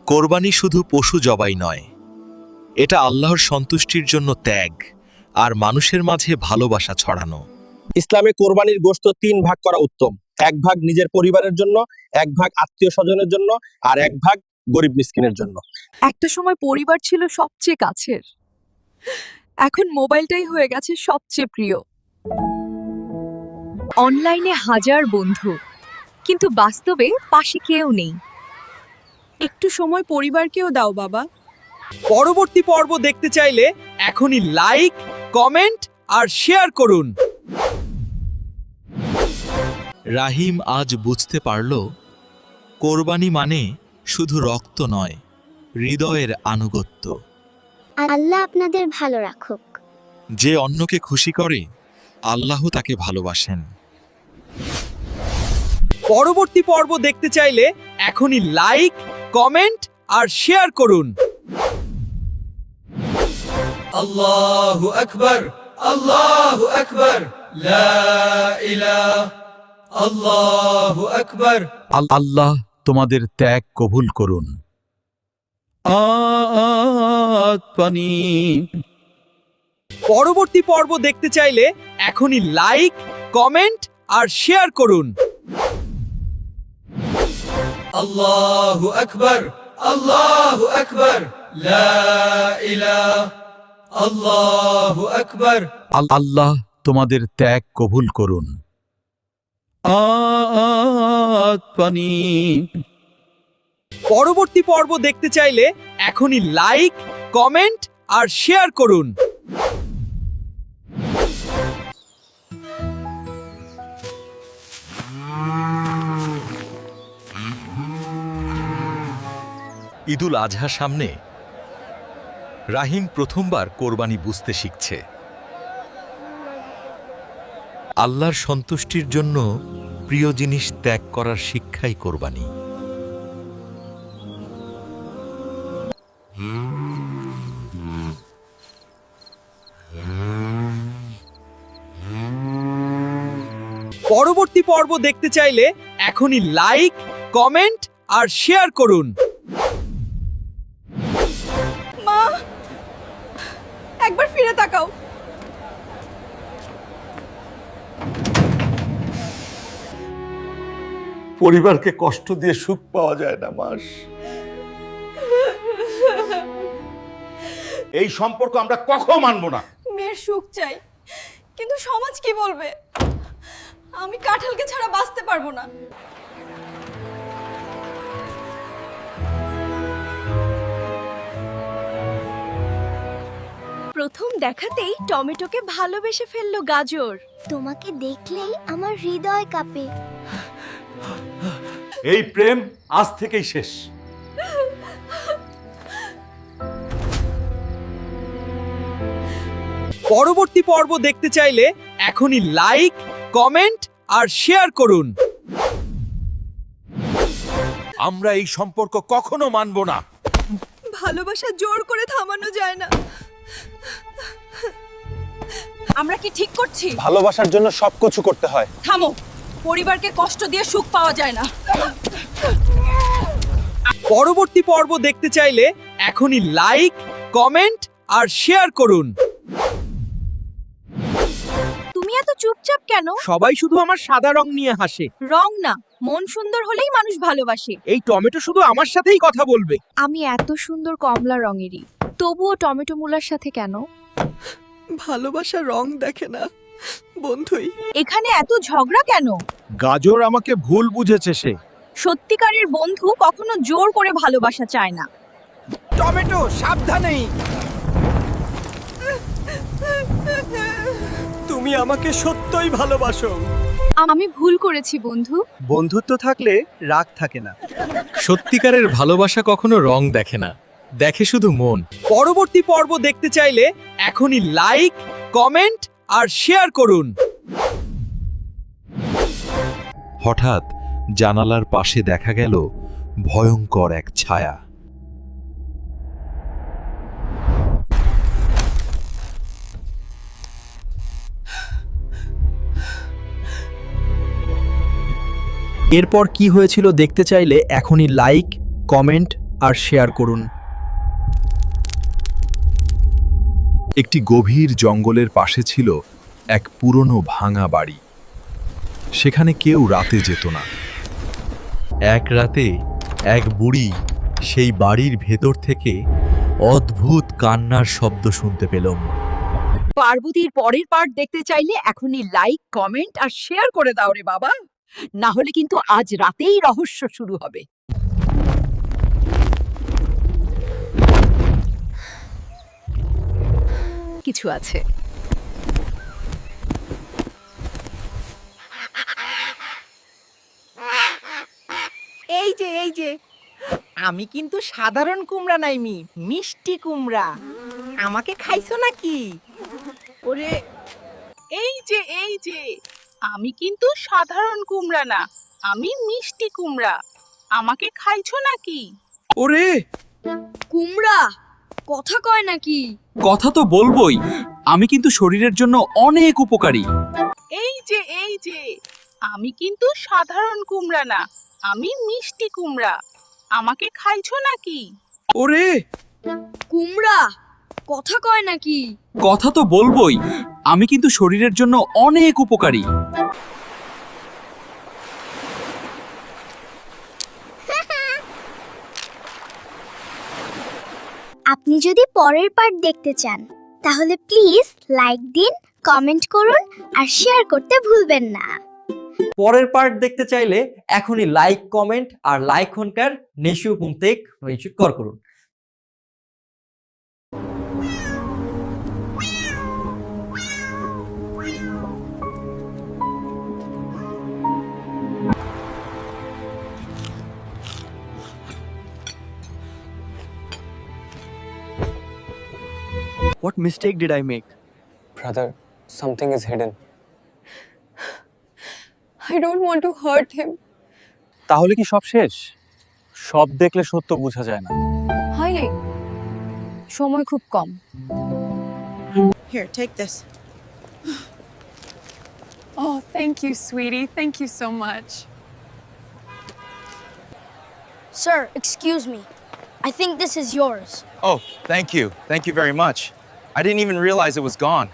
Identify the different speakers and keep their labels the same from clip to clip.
Speaker 1: কোরবানি শুধু পশু জবাই নয়, এটা আল্লাহর সন্তুষ্টির জন্য ত্যাগ আর মানুষের মাঝে ভালোবাসা ছড়ানো।
Speaker 2: ইসলামে কোরবানির গোশত 3 ভাগ করা উত্তম। 1 ভাগ নিজের পরিবারের জন্য, 1 ভাগ আত্মীয় স্বজনের জন্য, আর 1 ভাগ গরিব মিসকিনের জন্য।
Speaker 3: একটা সময় পরিবার ছিল সবচেয়ে কাছের, এখন মোবাইলটাই হয়ে গেছে সবচেয়ে প্রিয়। অনলাইনে হাজার বন্ধু, কিন্তু বাস্তবে পাশে কেউ নেই। একটু সময় পরিবারকেও দাও বাবা।
Speaker 4: পরবর্তী পর্ব দেখতে চাইলে এখনই লাইক, কমেন্ট আর শেয়ার করুন।
Speaker 1: রাহিম আজ বুঝতে পারল, কোরবানি মানে শুধু রক্ত নয়, হৃদয়ের আনুগত্য।
Speaker 5: আল্লাহ আপনাদের ভালো রাখুক।
Speaker 1: যে অন্যকে খুশি করে, আল্লাহ তাকে ভালোবাসেন।
Speaker 4: পরবর্তী পর্ব দেখতে চাইলে এখনই লাইক, কমেন্ট আর শেয়ার করুন। আল্লাহু আকবার, আল্লাহু আকবার, লা ইলাহা আল্লাহু আকবার।
Speaker 6: আল্লাহ তোমাদের ত্যাগ কবুল করুন। পানি।
Speaker 4: পরবর্তী পর্ব দেখতে চাইলে এখনই লাইক, কমেন্ট আর শেয়ার করুন। আল্লাহু আকবার, আল্লাহু আকবার, লা ইলাহা আল্লাহু আকবার।
Speaker 6: আল্লাহ তোমাদের ত্যাগ কবুল করুন। পানি।
Speaker 4: পরবর্তী পর্ব দেখতে চাইলে এখনই লাইক, কমেন্ট আর শেয়ার করুন।
Speaker 1: ঈদুল আজহা সামনে, রাহিম প্রথমবার কোরবানি বুঝতে শিখছে। আল্লাহর সন্তুষ্টির জন্য প্রিয় জিনিস ত্যাগ করার শিক্ষাই কোরবানি।
Speaker 4: পরবর্তী পর্ব দেখতে চাইলে এখনই লাইক, কমেন্ট আর শেয়ার করুন।
Speaker 3: মা, একবার ফিরে তাকাও।
Speaker 7: পরিবারকে কষ্ট দিয়ে সুখ পাওয়া যায় না মাস। এই সম্পর্ক আমরা কখনো মানব না।
Speaker 3: মেয়ের সুখ চাই, কিন্তু সমাজ কি বলবে? আমি কাঁঠালকে ছাড়া বাঁচতে পারবো না। প্রথম দেখাতেই টমেটোকে ভালোবেসে ফেললো গাজর।
Speaker 5: তোমাকে দেখলেই আমার হৃদয় কাঁপে।
Speaker 7: এই প্রেম আজ থেকেই শেষ।
Speaker 4: পরবর্তী পর্ব দেখতে চাইলে এখনই লাইক, কমেন্ট আর শেয়ার করুন।
Speaker 7: আমরা এই সম্পর্ক কখনো মানব না।
Speaker 3: ভালোবাসা জোর করে থামানো যায় না। আমরা কি ঠিক করছি?
Speaker 2: ভালোবাসার জন্য সবকিছু করতে হয়।
Speaker 3: থামো, পরিবারকে কষ্ট দিয়ে সুখ পাওয়া যায় না।
Speaker 4: পরবর্তী পর্ব দেখতে চাইলে এখনই লাইক, কমেন্ট আর শেয়ার করুন।
Speaker 3: তুমি এত চুপচাপ কেন?
Speaker 4: সবাই শুধু আমার সাদা রং নিয়ে হাসে।
Speaker 3: রং না, মন সুন্দর হলেই মানুষ ভালোবাসে।
Speaker 4: এই টমেটো শুধু আমার সাথেই কথা বলবে।
Speaker 3: আমি এত সুন্দর কমলা রঙেরই, তবুও টমেটো মুলার সাথে কেন?
Speaker 4: ভালোবাসা রং দেখে না বন্ধুই।
Speaker 3: এখানে এত ঝগড়া কেন?
Speaker 2: গাজর আমাকে ভুল বুঝেছে সে।
Speaker 3: সত্যিকারের বন্ধু কখনো জোর করে ভালোবাসা চায় না।
Speaker 4: টমেটো সাবধানে। তুমি আমাকে সত্যই ভালোবাসো।
Speaker 3: আমি ভুল করেছি বন্ধু।
Speaker 2: বন্ধুত্ব থাকলে রাগ থাকে না।
Speaker 1: সত্যিকারের ভালোবাসা কখনো রং দেখে না, দেখে শুধু মন।
Speaker 4: পরবর্তী পর্ব দেখতে চাইলে এখনই লাইক, কমেন্ট আর শেয়ার করুন।
Speaker 1: হঠাৎ জানালার পাশে দেখা গেল ভয়ঙ্কর এক ছায়া।
Speaker 2: এরপর কি হয়েছিল দেখতে চাইলে এখনই লাইক, কমেন্ট
Speaker 4: আর শেয়ার করুন।
Speaker 1: একটি গভীর জঙ্গলের পাশে ছিল এক পুরনো ভাঙা বাড়ি। সেখানে কেউ রাতে যেত না। এক রাতে এক বুড়ি সেই বাড়ির ভেতর থেকে অদ্ভুত কান্নার শব্দ শুনতে পেলাম।
Speaker 3: পার্বতীর পরের পার্ট দেখতে চাইলে এখনই লাইক, কমেন্ট আর শেয়ার করে দাও রে বাবা, না হলে কিন্তু আজ রাতেই রহস্য শুরু হবে। কিছু আছে।
Speaker 8: এই যে আমি কিন্তু সাধারণ কুমড়া নাইমি, মিষ্টি কুমড়া। আমাকে খাইছো নাকি?
Speaker 3: ওরে, এই যে আমি কিন্তু সাধারণ কুমড়া না, আমি মিষ্টি কুমড়া। আমাকে খাইছো নাকি?
Speaker 4: ওরে,
Speaker 3: কুমড়া কথা কয় নাকি?
Speaker 4: কথা তো বলবোই, আমি কিন্তু শরীরের জন্য অনেক উপকারী।
Speaker 3: এই যে আমি কিন্তু সাধারণ কুমড়া না, আমি মিষ্টি কুমড়া। আমাকে খাইছো নাকি?
Speaker 4: ওরে,
Speaker 3: কুমড়া কথা কয় নাকি?
Speaker 4: কথা তো বলবোই, আমি কিন্তু শরীরের জন্য অনেক উপকারী।
Speaker 5: আপনি যদি পরের পার্ট দেখতে চান তাহলে প্লিজ লাইক দিন, কমেন্ট করুন আর শেয়ার করতে ভুলবেন না।
Speaker 9: পরের পার্ট দেখতে চাইলে এখনই লাইক, কমেন্ট আর লাইক হনকার নেশু পুমতেক নইচুট কর করুন।
Speaker 4: What mistake did I make?
Speaker 10: Brother, something is hidden.
Speaker 3: I don't want to hurt him.
Speaker 2: তাহলে কি সব শেষ? সব দেখলে সত্য বোঝা যায় না।
Speaker 3: হাই, সময় খুব কম।
Speaker 8: Here, take this.
Speaker 3: Oh, thank you, sweetie. Thank you so much.
Speaker 5: Sir, excuse me. I think this is yours.
Speaker 11: Oh, thank you. Thank you very much. I didn't even realize it was gone.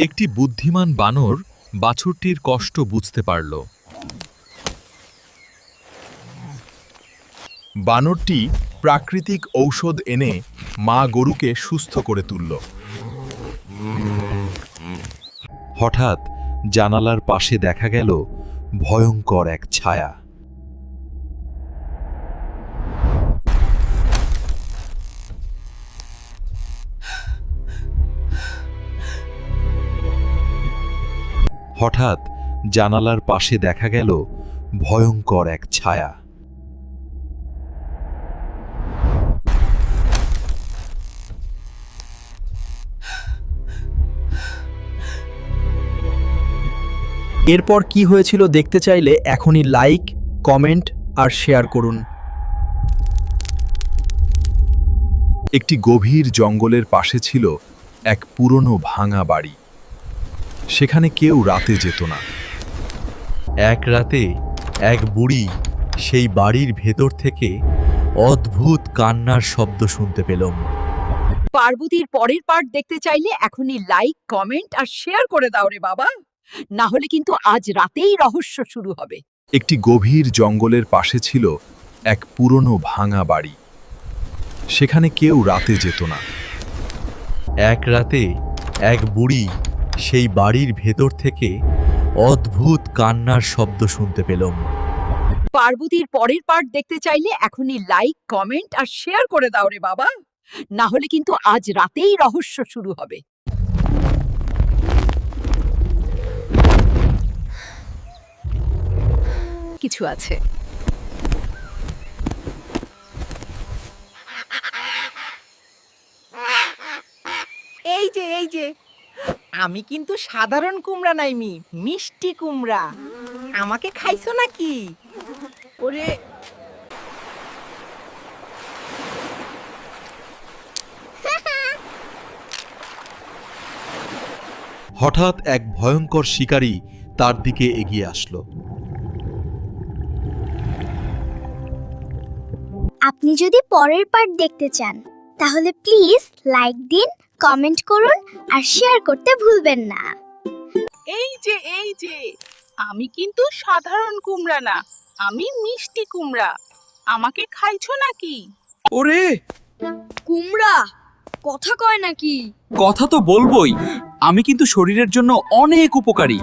Speaker 1: একটি বুদ্ধিমান বানর বাছুরটির কষ্ট বুঝতে পারল। বানরটি প্রাকৃতিক ঔষধ এনে মা গরুকে সুস্থ করে তুলল। হঠাৎ জানালার পাশে দেখা গেল ভয়ঙ্কর এক ছায়া। হঠাৎ জানালার পাশে দেখা গেল ভয়ঙ্কর এক ছায়া।
Speaker 4: এরপর কি হয়েছিল দেখতে চাইলে এখনই লাইক, কমেন্ট আর শেয়ার করুন।
Speaker 1: একটি গভীর জঙ্গলের পাশে ছিল এক পুরনো ভাঙা বাড়ি। সেখানে কেউ রাতে যেত না। এক রাতে এক বুড়ি সেই বাড়ির ভেতর থেকে অদ্ভুত কান্নার শব্দ শুনতে পেলাম।
Speaker 3: পার্বতীর পরের পার্ট দেখতে চাইলে এখনই লাইক, কমেন্ট আর শেয়ার করে দাও রে বাবা, না হলে কিন্তু আজ রাতেই রহস্য শুরু হবে।
Speaker 1: একটি গভীর জঙ্গলের পাশে ছিল এক পুরনো ভাঙা বাড়ি। সেখানে কেউ রাতে যেত না। এক রাতে এক বুড়ি সেই বাড়ির ভেতর থেকে অদ্ভুত কান্নার শব্দ শুনতে পেলাম।
Speaker 3: পার্বতীর পরের পার্ট দেখতে চাইলে এখনই লাইক, কমেন্ট আর শেয়ার করে দাও রে বাবা, না হলে কিন্তু আজ রাতেই রহস্য শুরু হবে। কিছু আছে।
Speaker 8: এই যে আমি কিন্তু সাধারণ কুমড়া নাইমি, মিষ্টি কুমড়া। আমাকে খাইছো নাকি?
Speaker 3: ওরে,
Speaker 1: হঠাৎ এক ভয়ঙ্কর শিকারী তার দিকে এগিয়ে আসলো।
Speaker 5: আপনি যদি পরের পার্ট দেখতে চান তাহলে প্লিজ লাইক দিন, কমেন্ট করুন আর শেয়ার করতে ভুলবেন না।
Speaker 3: এই যে আমি কিন্তু সাধারণ কুমড়া না, আমি মিষ্টি কুমড়া। আমাকে খাইছো নাকি?
Speaker 4: ওরে,
Speaker 3: কুমড়া কথা কয় নাকি?
Speaker 4: কথা তো বলবোই, আমি কিন্তু শরীরের জন্য অনেক উপকারী।